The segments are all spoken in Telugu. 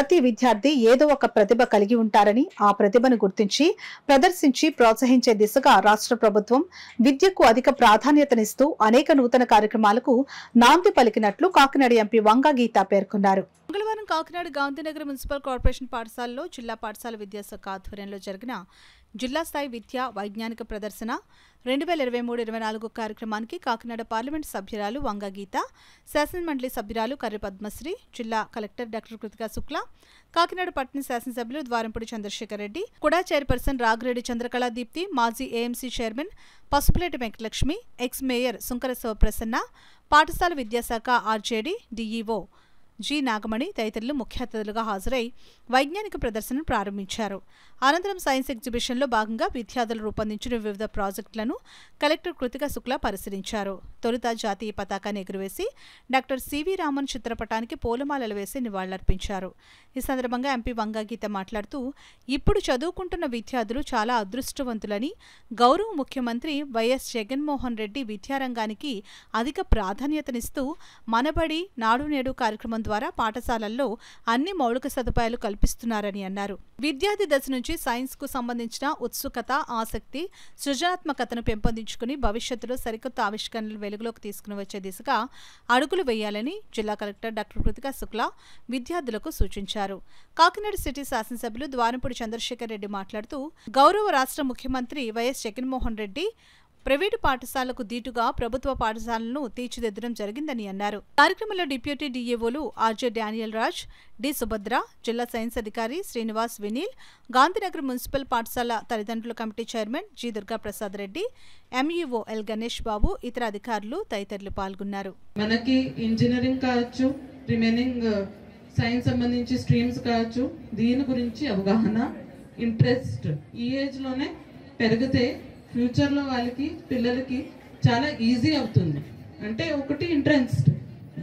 ప్రతి విద్యార్థి ఏదో ఒక ప్రతిభ కలిగి ఉంటారని, ఆ ప్రతిభను గుర్తించి ప్రదర్శించి ప్రోత్సహించే దిశగా రాష్ట్ర ప్రభుత్వం విద్యకు అధిక ప్రాధాన్యతనిస్తూ అనేక నూతన కార్యక్రమాలకు నాంది పలికినట్లు కాకినాడ ఎంపీ వంగా గీత పేర్కొన్నారు. మంగళవారం కాకినాడ గాంధీనగర్ మున్సిపల్ కార్పొరేషన్ పాఠశాలలో జిల్లా పాఠశాల విద్యాశాఖ ఆధ్వర్యంలో జరిగిన జిల్లా స్థాయి విద్యా వైజ్ఞానిక ప్రదర్శన 2023-24 కార్యక్రమానికి కాకినాడ పార్లమెంట్ సభ్యురాలు వంగా గీత, శాసనమండలి సభ్యురాలు కర్రి పద్మశ్రీ, జిల్లా కలెక్టర్ డాక్టర్ కృతికా శుక్లా, కాకినాడ పట్టణ శాసనసభ్యులు ద్వారంపూడి చంద్రశేఖర్ రెడ్డి, కుడా చైర్పర్సన్ రాగిరెడ్డి చంద్రకళా దీప్తి, మాజీ AMC chairman Pasupuleti Venkatalakshmi, X mayor Sunkara Sivaprasanna, పాఠశాల విద్యాశాఖ ఆర్జేడీ డీఈఓ జి నాగమణి తదితరులు ముఖ్య అతిథులుగా హాజరై వైజ్ఞానిక ప్రదర్శనను ప్రారంభించారు. అనంతరం సైన్స్ ఎగ్జిబిషన్లో భాగంగా విద్యార్థులు రూపొందించిన వివిధ ప్రాజెక్టులను కలెక్టర్ కృతికా శుక్లా పరిశీలించారు. తొలుత జాతీయ పతాకాన్ని ఎగురవేసి డాక్టర్ సివి రామన్ చిత్రపటానికి పూలమాలలు వేసి నివాళులర్పించారు. ఈ సందర్భంగా ఎంపీ వంగా గీత మాట్లాడుతూ, ఇప్పుడు చదువుకుంటున్న విద్యార్థులు చాలా అదృష్టవంతులని, గౌరవ ముఖ్యమంత్రి వైఎస్ జగన్మోహన్ రెడ్డి విద్యారంగానికి అధిక ప్రాధాన్యతనిస్తూ మనబడి నాడు నేడు కార్యక్రమం ద్వారా పాఠశాలల్లో అన్ని మౌలిక సదుపాయాలు కల్పిస్తున్నారని అన్నారు. విద్యార్థి దశ నుంచి సైన్స్ కు సంబంధించిన ఉత్సుకత, ఆసక్తి, సృజనాత్మకతను పెంపొందించుకుని భవిష్యత్తులో సరికొత్త ఆవిష్కరణలు వెలుగులోకి తీసుకుని వచ్చే దిశగా అడుగులు వేయాలని జిల్లా కలెక్టర్ డాక్టర్ కృతికా శుక్లా విద్యార్థులకు సూచించారు. కాకినాడ సిటీ శాసనసభ్యులు ద్వారంపూడి చంద్రశేఖర్ రెడ్డి మాట్లాడుతూ, గౌరవ రాష్ట్ర ముఖ్యమంత్రి వైఎస్ జగన్మోహన్ రెడ్డి ప్రైవేటు పాఠశాలకు దీటుగా ప్రభుత్వ పాఠశాలను తీర్చిదిద్దడం జరిగిందని అన్నారు. కార్యక్రమంలో డిప్యూటీ డీఏఓలు R J Daniel Raj, D Subhadra, జిల్లా సైన్స్ అధికారి శ్రీనివాస్ వినీల్, గాంధీనగర్ మున్సిపల్ పాఠశాల తల్లిదండ్రుల committee chairman G Durgaprasad Reddy, MEO L Ganesh Babu, ఇతర అధికారులు తదితరులు పాల్గొన్నారు. మనకి ఇంజనీరింగ్ కావచ్చు, రిమైనింగ్ సైన్స్ సంబంధించి స్ట్రీమ్స్ కావచ్చు, దీని గురించి అవగాహన, ఇంట్రెస్ట్ ఈ ఏజ్ లోనే పెరిగితే ఫ్యూచర్ లో వాళ్ళకి పిల్లలకి చాలా ఈజీ అవుతుంది. అంటే ఒకటి ఇంట్రెస్ట్,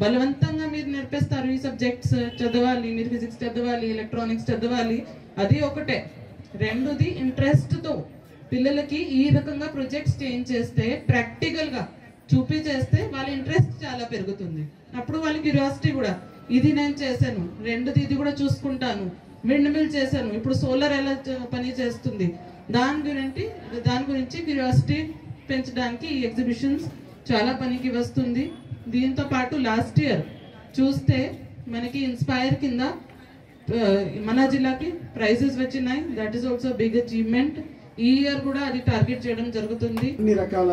బలవంతంగా మీరు నేర్పిస్తారు ఈ సబ్జెక్ట్స్ చదవాలి, మీరు ఫిజిక్స్ చదవాలి, ఎలక్ట్రానిక్స్ చదవాలి, అది ఒకటే. రెండోది ఇంట్రెస్ట్ తో పిల్లలకి ఈ రకంగా ప్రొజెక్ట్స్ చేంజ్ చేస్తే, ప్రాక్టికల్ గా చూపి చేస్తే వాళ్ళ ఇంట్రెస్ట్ చాలా పెరుగుతుంది. అప్పుడు వాళ్ళ క్యూరియాసిటీ కూడా, ఇది నేను చేశాను, రెండోది ఇది కూడా చూసుకుంటాను, విండ్ మిల్ చేశాను, ఇప్పుడు సోలార్ ఎలా పని చేస్తుంది, దాని గురించి క్యూరియాసిటీ పెంచడానికి ఈ ఎగ్జిబిషన్స్ చాలా పనికి వస్తుంది. దీంతో పాటు లాస్ట్ ఇయర్ చూస్తే మనకి ఇన్స్పైర్ కింద మన జిల్లాకి ప్రైజెస్ వచ్చినాయి. That is also big achievement. ఈ ఇయర్ కూడా అది టార్గెట్ చేయడం జరుగుతుంది. అన్ని రకాల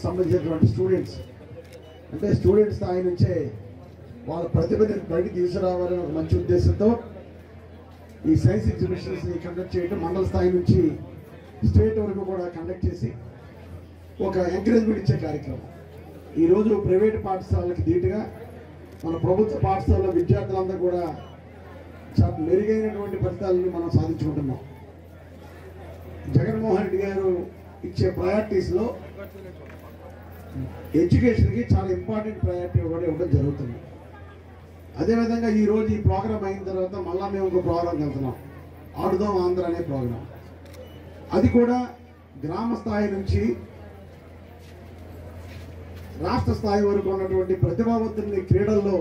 సంబంధించినటువంటి స్టూడెంట్స్, అంటే స్టూడెంట్స్ స్థాయి నుంచే వాళ్ళ ప్రతిభని బయటికి తీసుకురావాలని ఒక మంచి ఉద్దేశంతో ఈ సైన్స్ ఎగ్జిబిషన్స్ ని కండక్ట్ చేయడం, మండల స్థాయి నుంచి స్టేట్ వరకు కూడా కండక్ట్ చేసి ఒక ఎంకరేజ్మెంట్ ఇచ్చే కార్యక్రమం. ఈరోజు ప్రైవేట్ పాఠశాలలకు ధీటుగా మన ప్రభుత్వ పాఠశాలలో విద్యార్థులందరూ కూడా చాలా మెరుగైనటువంటి ఫలితాలను మనం సాధించుకుంటున్నాం. జగన్మోహన్ రెడ్డి గారు ఇచ్చే ప్రయారిటీస్లో ఎడ్యుకేషన్కి చాలా ఇంపార్టెంట్ ప్రయారిటీ కూడా ఇవ్వడం జరుగుతుంది. అదేవిధంగా ఈరోజు ఈ ప్రోగ్రామ్ అయిన తర్వాత మళ్ళా మేము ఇంకో ప్రోగ్రామ్కి వెళ్తున్నాం, ఆడుదాం ఆంధ్ర అనే ప్రోగ్రాం. అది కూడా గ్రామ స్థాయి నుంచి రాష్ట్ర స్థాయి వరకు ఉన్నటువంటి ప్రతిభావంతుల్ని క్రీడల్లో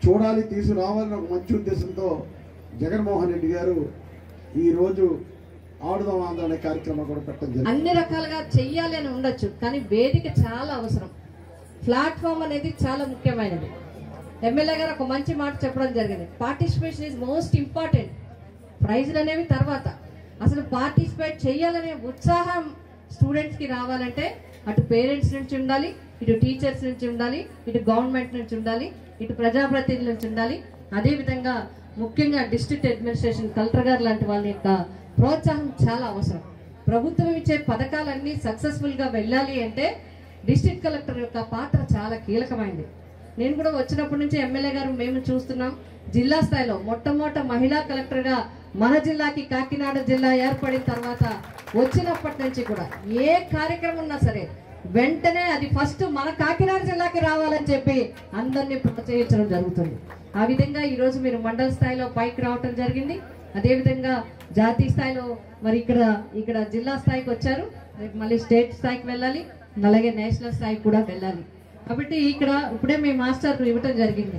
చూడాలి, తీసుకురావాలని ఒక మంచి ఉద్దేశంతో జగన్మోహన్ రెడ్డి గారు ఈరోజు ఆడుదాం ఆంధ్ర అనే కార్యక్రమం కూడా పెట్టడం జరిగింది. అన్ని రకాలుగా చెయ్యాలి అని ఉండొచ్చు, కానీ వేదిక చాలా అవసరం. ప్లాట్ఫామ్ అనేది చాలా ముఖ్యమైనది. ఎమ్మెల్యే గారు ఒక మంచి మాట చెప్పడం జరిగింది, పార్టిసిపేషన్ ఈజ్ మోస్ట్ ఇంపార్టెంట్. ప్రైజ్లు అనేవి తర్వాత, అసలు పార్టిసిపేట్ చేయాలనే ఉత్సాహం స్టూడెంట్స్ కి రావాలంటే అటు పేరెంట్స్ నుంచి ఉండాలి, ఇటు టీచర్స్ నుంచి ఉండాలి, ఇటు గవర్నమెంట్ నుంచి ఉండాలి, ఇటు ప్రజాప్రతినిధుల నుంచి ఉండాలి. అదేవిధంగా ముఖ్యంగా డిస్ట్రిక్ట్ అడ్మినిస్ట్రేషన్ కలెక్టర్ గారు లాంటి వాళ్ళ యొక్క ప్రోత్సాహం చాలా అవసరం. ప్రభుత్వం ఇచ్చే పథకాలన్నీ సక్సెస్ఫుల్ గా వెళ్ళాలి అంటే డిస్ట్రిక్ట్ కలెక్టర్ యొక్క పాత్ర చాలా కీలకమైంది. నేను కూడా వచ్చినప్పటి నుంచి ఎమ్మెల్యే గారు మేము చూస్తున్నాం, జిల్లా స్థాయిలో మొట్టమొదట మహిళా కలెక్టర్ గా మన జిల్లాకి కాకినాడ జిల్లా ఏర్పడిన తర్వాత వచ్చినప్పటి నుంచి కూడా ఏ కార్యక్రమం ఉన్నా సరే వెంటనే అది ఫస్ట్ మన కాకినాడ జిల్లాకి రావాలని చెప్పి అందరినీ ప్రోత్సహించడం జరుగుతుంది. ఆ విధంగా ఈరోజు మీరు మండల స్థాయిలో పైకి రావటం జరిగింది. అదేవిధంగా జాతీయ స్థాయిలో మరి ఇక్కడ జిల్లా స్థాయికి వచ్చారు, రేపు మళ్ళీ స్టేట్ స్థాయికి వెళ్ళాలి, అలాగే నేషనల్ స్థాయికి కూడా వెళ్ళాలి. కాబట్టి ఇక్కడ ఇప్పుడే మీ మాస్టర్ ఇవ్వటం జరిగింది.